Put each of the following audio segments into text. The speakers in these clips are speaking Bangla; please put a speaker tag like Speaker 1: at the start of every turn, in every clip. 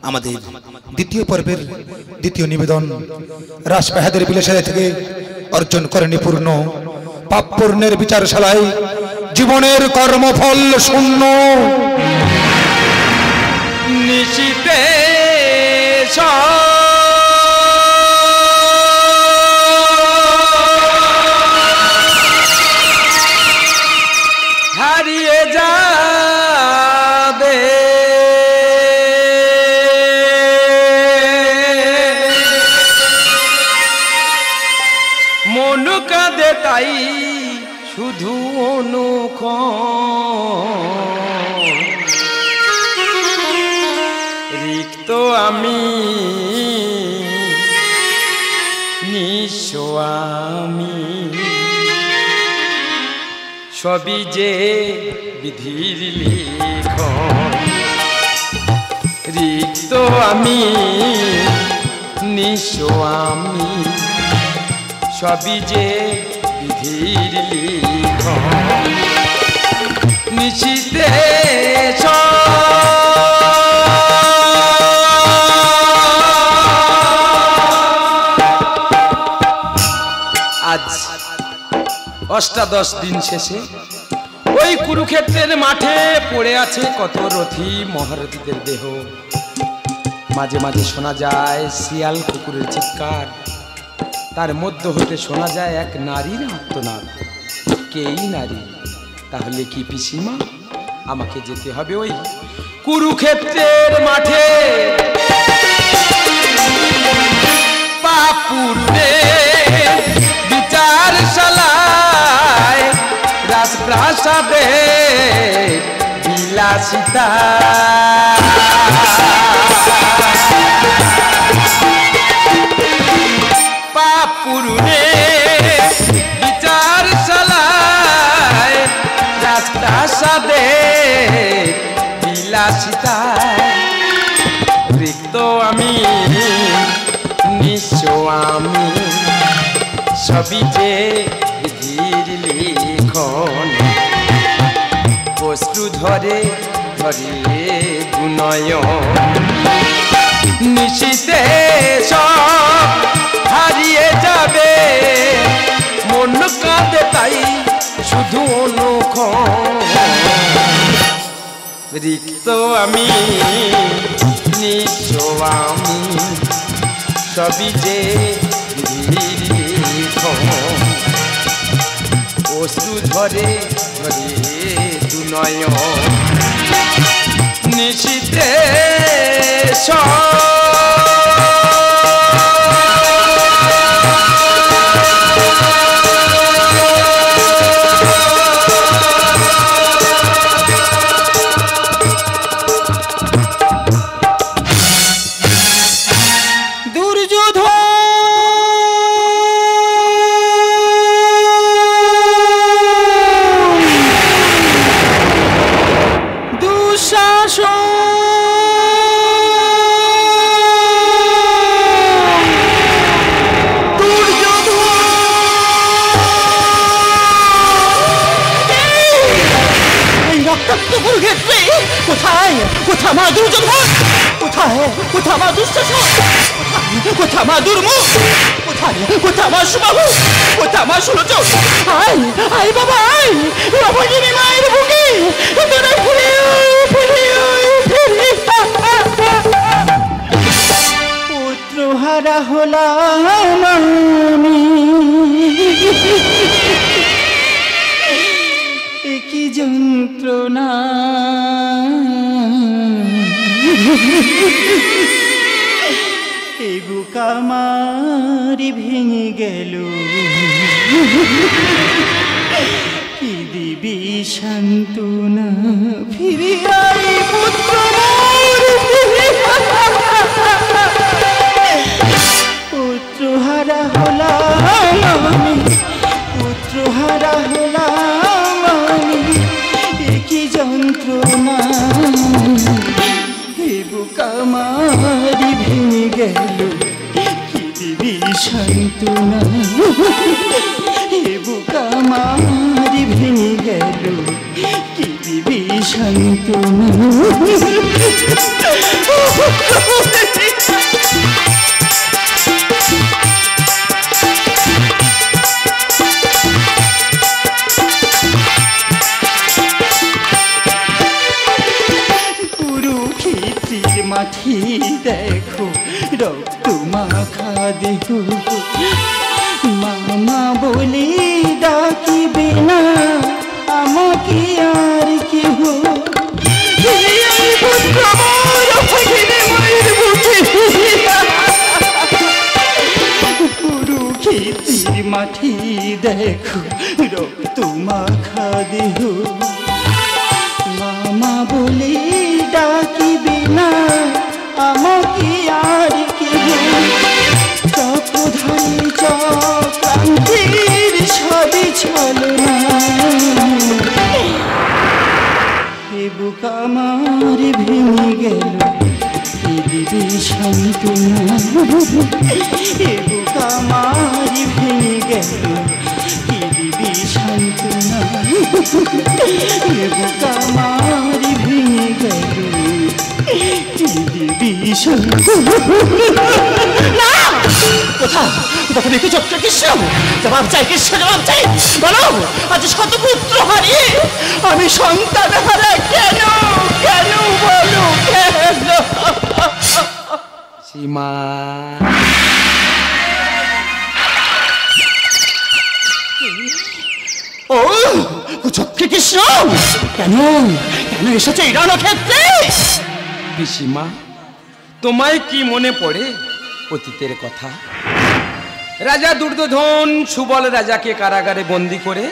Speaker 1: আমাদের দ্বিতীয় পর্বের দ্বিতীয় নিবেদন রাস বাহাদুর বিলাসিতা থেকে অর্জন করেনি পূর্ণ পাপ পূর্ণের বিচারশালায় জীবনের কর্মফল শূন্য
Speaker 2: নিশিতে হারিয়ে যাবে মন কাঁদে তাই শুধু অনুক্ষণ রিক্ত আমি নিঃস্ব আমি সবই যে বিধির লিখন রিক্ত আমি নিঃস্ব আমি সবই যে বিধির লিখন নিশিতে আজ অষ্টাদশ দিন শেষে ওই কুরুক্ষেত্রের মাঠে পড়ে আছে কত রথী মহারথীদের দেহ। মাঝে মাঝে শোনা যায় শিয়াল কুকুরের চিৎকার, তার মধ্য হতে শোনা যায় এক নারীর আর্তনাদ। কেই নারী? তাহলে কি পিসিমা? আমাকে যেতে হবে ওই কুরুক্ষেত্রের মাঠে। পাপুরে বিচারশালায় রাজপ্রাসাদে বিলাসিতা পাপুরে বিচারশালায় রাজপ্রাসাদে বিলাসিতা রিক্ত আমি নিঃস্ব আমি সবই যে বিধির লিখন অশ্রু ধরে ধরে দুনয়ন নিশিতে সব হারিয়ে যাবে মন কাঁদে তাই শুধু অনুক্ষণ রিক্ত আমি নিঃস্ব আমি সবই যে বিধির লিখন অশ্রু ধরে ধরে দুনয়ন নিশিতে
Speaker 3: পুত্রহারা হলাম আমি কি যন্ত্রণা এই বুক আমার ভেঙে গেল কি দিবি সান্ত্বনা ফিরে আই পুত্র পুত্রহারা হলাম আমি পুত্রহারা হলাম আমি কি যন্ত্রণা এ বুক আমার ভেঙে গেল কি দিবি সান্ত্বনা এ বুক আমার ভেঙে গেল কি দিবি সান্ত্বনা কুরুক্ষেত্রের মাঠে দেখো রক্ত মাখা দেহ মামা বলে ডাকিবে না আমাকে আর কেহ কুরুক্ষেত্রের মাঠে দেখো রক্ত মাখা দেহ মামা বলে ডাকিবে না আমাকে আর কেহ চক্রধারী চক্রান্তের সবই ছলনা এ বুক আমার ভেঙে গেল কি দিবি সান্ত্বনা এ বুক আমার ভেঙে গেল কি দিবি সান্ত্বনা এ বুক আমার ভেঙে গেল কি দিবি সান্ত্বনা কোথাও কোথাও দেখি চক্র কৃষ্ণ জবাব চাই কৃষ্ণ জবাব চাই বলো আজ শত পুত্র হারিয়ে আমি সন্তান হারা কেন কেন বলো কেন
Speaker 2: সীমা
Speaker 3: ও চক্র কৃষ্ণ কেন কেন এসেছে এই রণক্ষেত্রে
Speaker 2: পিসিমা তোমায় কি মনে পড়ে অতীতের কথা রাজা দুর্যোধন সুবল রাজাকে কারাগারে বন্দী করে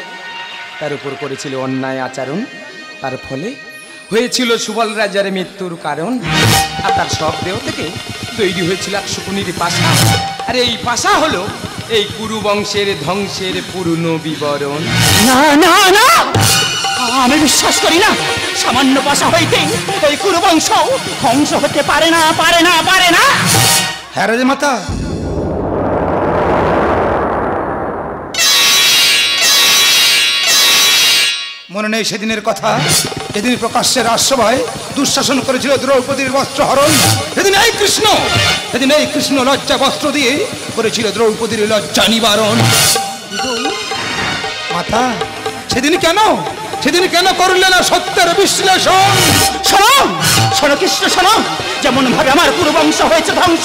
Speaker 2: তার উপর করেছিল অন্যায় আচরণ তার ফলে হয়েছিল সুবল রাজার মৃত্যুর কারণ আর তার সব দেহ থেকে তৈরি হয়েছিল এক শকুনির পাশা আর এই পাশা হলো এই কুরু বংশের ধ্বংসের পূর্ণ বিবরণ
Speaker 3: না না না আমি বিশ্বাস করি না সামান্য পাশা হইতে এই কুরুবংশ ধ্বংস হতে পারে না পারে না পারে না
Speaker 1: হ্যাঁ রাজা মাতা মনে নেই সেদিনের কথা যেদিন প্রকাশ্যে রাজসভায় দুঃশাসন করেছিল দ্রৌপদীর বস্ত্র হরণ সেদিন এই কৃষ্ণ লজ্জা বস্ত্র দিয়ে করেছিল দ্রৌপদীর লজ্জা নিবারণ মাতা সেদিন কেন করলে না সত্যের বিশ্লেষণ
Speaker 3: শোনো শোনো কৃষ্ণ শোনো যেমন ভাবে আমার কুরুবংশ হয়েছে ধ্বংস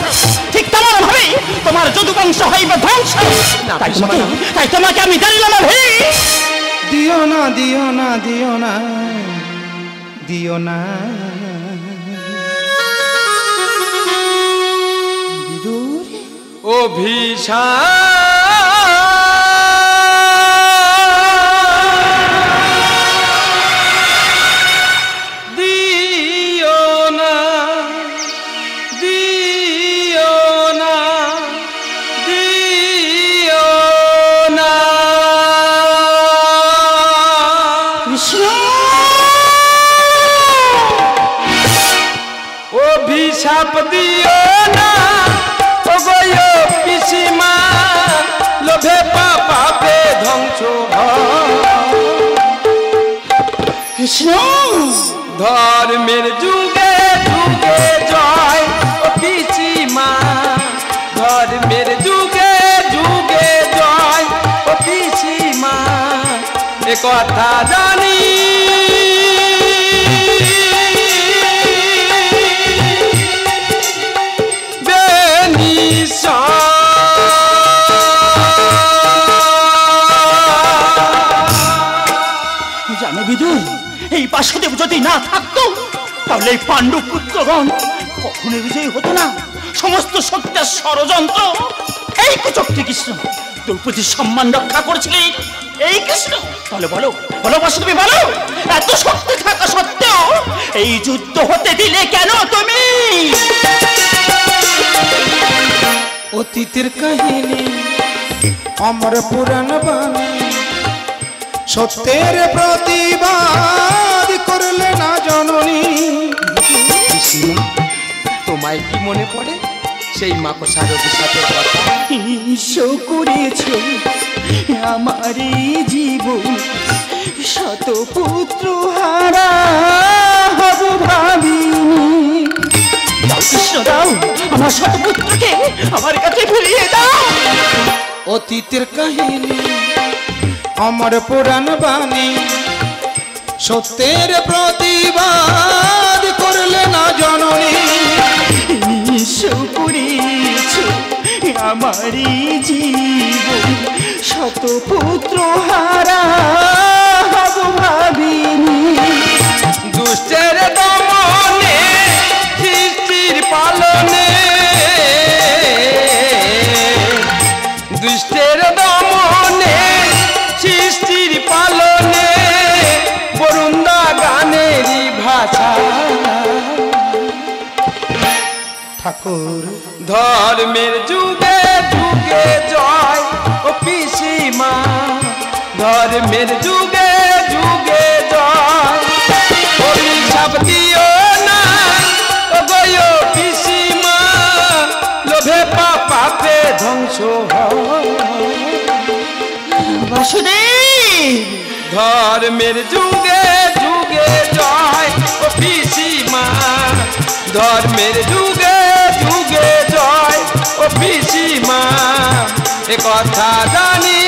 Speaker 3: ঠিক তেমন ভাবে তোমার যদুবংশ হইবে ধ্বংস তাই তোমাকে আমি দিলাম
Speaker 1: দিও না দিও না দিও না দিও না
Speaker 3: বিদুর
Speaker 2: অভিশাপ দিও না ও গো পিসিমা লোভে পাপে ধ্বংস
Speaker 3: কৃষ্ণ
Speaker 2: ধর্মের যুগে যুগে জয় ও পিসিমা ধর্মের যুগে যুগে জয় ও পিসিমা এ কথা জানি
Speaker 3: জানো বিদুর এই বাসুদেব যদি না থাকতো তাহলে এই পাণ্ডু পুত্রগণ কখনো বিজয়ী হতো না সমস্ত সত্যের ষড়যন্ত্র এই কুচক্রী কৃষ্ণ দ্রৌপদীর সম্মান রক্ষা করেছিলেন এই কৃষ্ণ তাহলে বলো বলো বাসুদেবী বলো এত শক্তি থাকা সত্ত্বেও এই যুদ্ধ হতে দিলে কেন তুমি
Speaker 1: অতীতের কাহিনী আমার পুরাণ বাণী সত্যের প্রতিবাদ করলে না জননী
Speaker 2: তোমায় কি মনে পড়ে সেই মাকসার অভিশাপের কথা
Speaker 3: ঈশ্বর করেছ আমার জীবন শত পুত্র হারা হব ভাবিনি। কৃষ্ণ দাও আমার শত পুত্রকে আমার কাছে ফিরিয়ে দাও।
Speaker 1: অতীতের কাহিনী আমার পুরাণ বাণী, সত্যের প্রতিবাদ করলে না জননী।
Speaker 3: আমারই জীবন শত পুত্র হারা হব ভাবিনি।
Speaker 2: দুষ্টের দমনে সৃষ্টির পালনে, দুষ্টের দমনে সৃষ্টির পালনে বরুন্দা গানেরই ভাষা।
Speaker 1: ঠাকুর
Speaker 2: ধর্মের যুগে যুগে জয় ও পিসিমা, ধর্মের যুগে যুগে জয়। অভিশাপ দিও না ও গো পিসিমা, লোভে পাপে ধ্বংস হয়।
Speaker 3: বাসুদেব
Speaker 2: ধর্মের যুগে যুগে জয় ও পিসিমা, ধর্মের যুগে যুগে জয় ও পিসিমা। এ কথা জানি